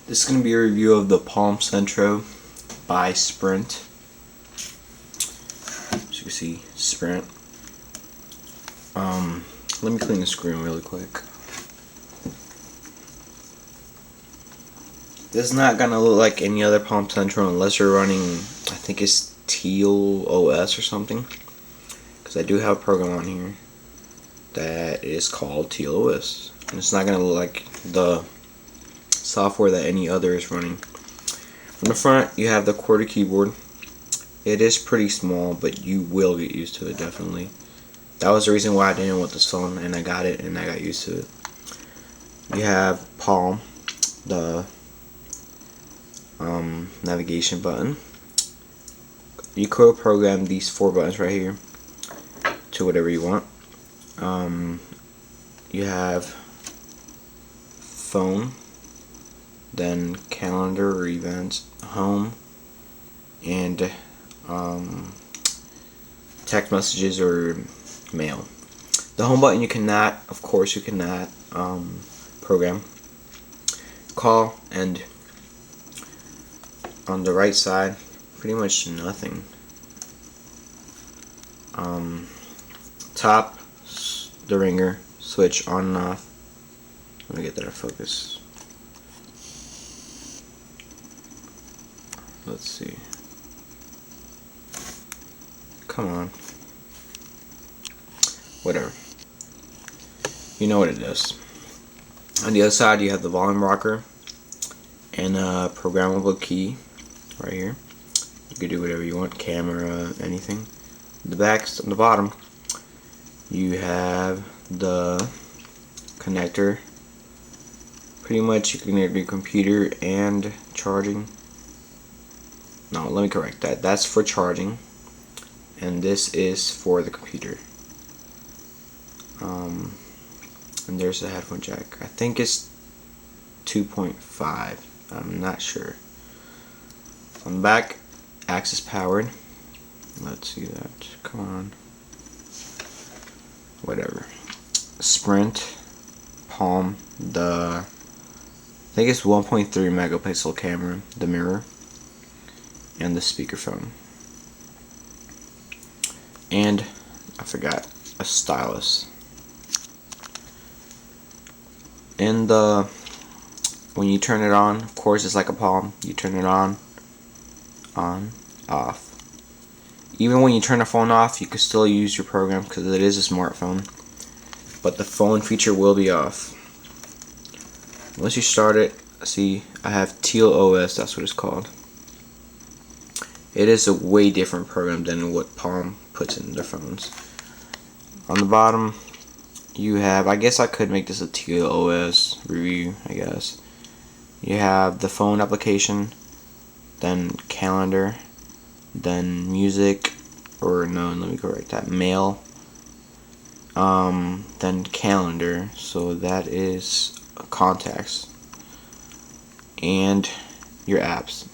This is going to be a review of the Palm Centro by Sprint. As you can see, Sprint. Let me clean the screen really quick. This is not going to look like any other Palm Centro unless you're running, I think it's Teal OS or something. Because I do have a program on here that is called Teal OS. And it's not going to look like the software that any other is running. From the front, you have the QWERTY keyboard. It is pretty small, but you will get used to it, definitely. That was the reason why I didn't want this phone, and I got it, and I got used to it. You have Palm, the navigation button. You could program these 4 buttons right here to whatever you want. You have phone, then calendar or events, home, and text messages or mail. The home button you cannot, of course, you cannot program. Call, and on the right side, pretty much nothing. Top, the ringer, switch on and off. Let me get that in focus. Let's see. Come on. Whatever. You know what it does. On the other side, you have the volume rocker and a programmable key right here. You can do whatever you want, camera, anything. The back, on the bottom, you have the connector. Pretty much you can connect your computer and charging. No, let me correct that. That's for charging, and this is for the computer. And there's the headphone jack. I think it's 2.5. I'm not sure. On the back, Axis powered. Let's see that. Come on. Whatever. Sprint, Palm, I think it's 1.3 megapixel camera, the mirror, and the speakerphone. And I forgot, a stylus. And when you turn it on, of course it's like a Palm. You turn it on, off. Even when you turn the phone off, you can still use your program because it is a smartphone. But the phone feature will be off. Once you start it, see, I have Teal OS, that's what it's called. It is a way different program than what Palm puts in their phones. On the bottom, you have, I guess I could make this a Teal OS review, I guess. You have the phone application, then calendar, then music, or no, let me correct that, mail, then calendar, so that is contacts, and your apps.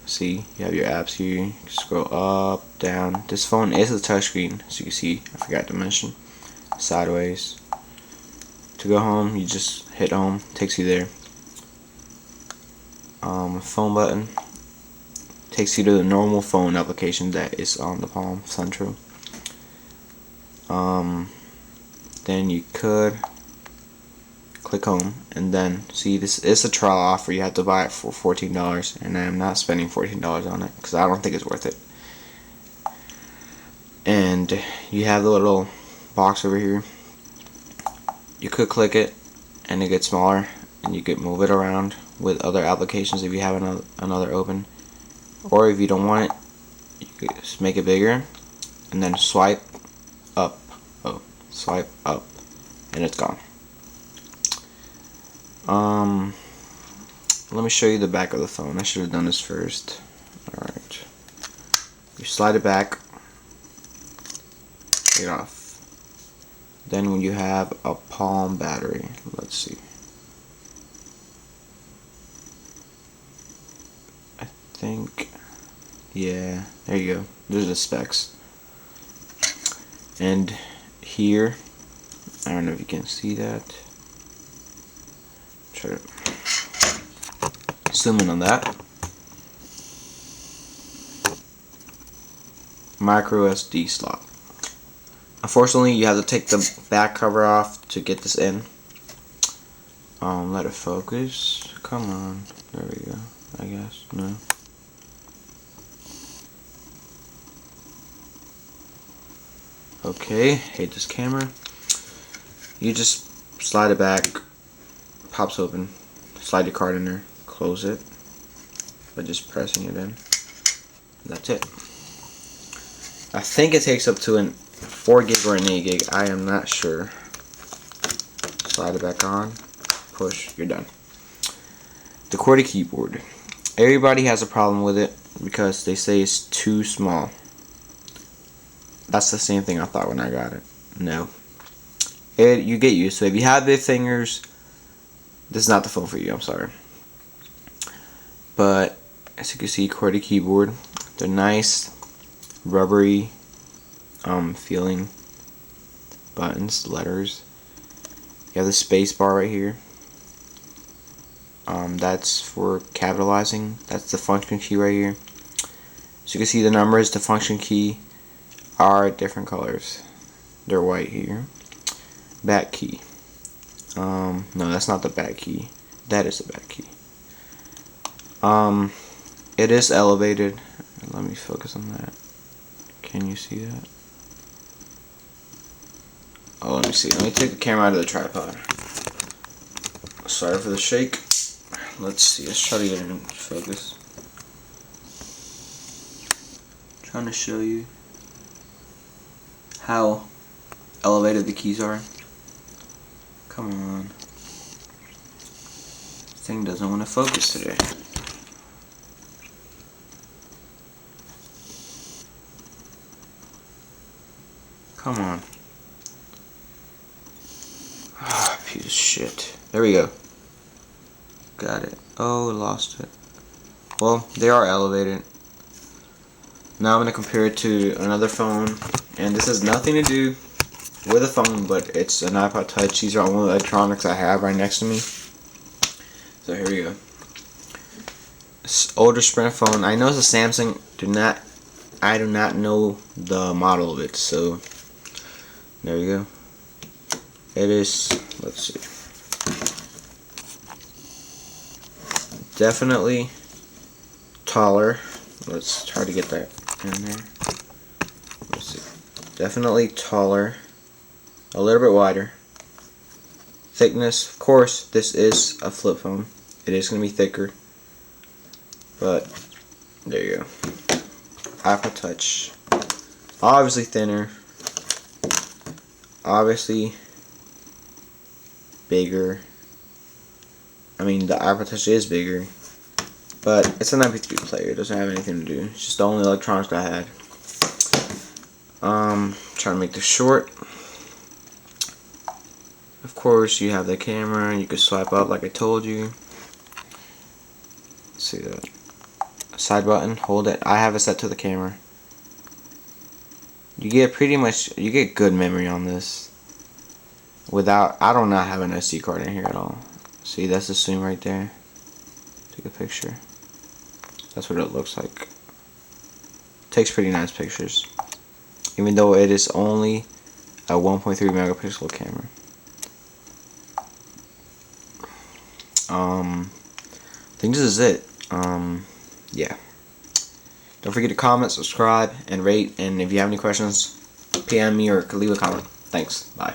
See, you have your apps here. You scroll up, down. This phone is a touchscreen, as you can see. I forgot to mention. Sideways. To go home, you just hit home. Takes you there. Phone button takes you to the normal phone application that is on the Palm Centro. Then you could click home, and then see, this is a trial offer. You have to buy it for $14, and I am not spending $14 on it because I don't think it's worth it. And you have the little box over here. You could click it and it gets smaller, and you could move it around with other applications if you have another open, or if you don't want it, you could just make it bigger and then swipe up. Swipe up, and it's gone. Let me show you the back of the phone. I should have done this first. Alright. You slide it back. Take it off. Then when you have a Palm battery, let's see. I think, yeah, there you go. There's the specs. And here, I don't know if you can see that. Try to Zoom in on that. Micro SD slot. Unfortunately, you have to take the back cover off to get this in. Let it focus. Come on. There we go. I guess. No. Okay. Hate this camera. You just slide it back. Pops open. Slide your card in there. Close it by just pressing it in. That's it. I think it takes up to an 4 gig or an 8 gig. I am not sure. Slide it back on. Push. You're done. The QWERTY keyboard. Everybody has a problem with it because they say it's too small. That's the same thing I thought when I got it. No. You get used to it. If you have big fingers, this is not the phone for you. I'm sorry. But as you can see, QWERTY keyboard. They're nice, rubbery feeling buttons, letters. You have the space bar right here. That's for capitalizing. That's the function key right here. So you can see the numbers, the function key are different colors. They're white here. Back key. No, that's not the back key. That is the back key. It is elevated. Let me focus on that. Can you see that? Oh, let me see. Let me take the camera out of the tripod. Sorry for the shake. Let's see. Let's try to get it in focus. Trying to show you how elevated the keys are. Come on. This thing doesn't want to focus today. Come on. Ah, piece of shit. There we go. Got it. Oh, lost it. Well, they are elevated. Now I'm going to compare it to another phone. And this has nothing to do with a phone, but it's an iPod Touch. These are all the electronics I have right next to me. So here we go. This older Sprint phone. I know it's a Samsung. I do not know the model of it. So there we go. It is, let's see, definitely taller. Let's try to get that in there. Let's see. Definitely taller. A little bit wider. Thickness, of course, this is a flip phone. It is going to be thicker. But, there you go. iPod Touch. Obviously thinner. Obviously bigger. I mean, the iPod Touch is bigger, but it's an MP3 player. It doesn't have anything to do. It's just the only electronics I had. Trying to make this short. Of course, you have the camera. You can swipe up like I told you. See that side button? Hold it. I have it set to the camera. You get good memory on this. I do not have an SD card in here at all. See, that's the zoom right there. Take a picture. That's what it looks like. Takes pretty nice pictures. Even though it is only a 1.3 megapixel camera. I think this is it. Yeah. Don't forget to comment, subscribe, and rate. And if you have any questions, PM me or leave a comment. Thanks. Bye.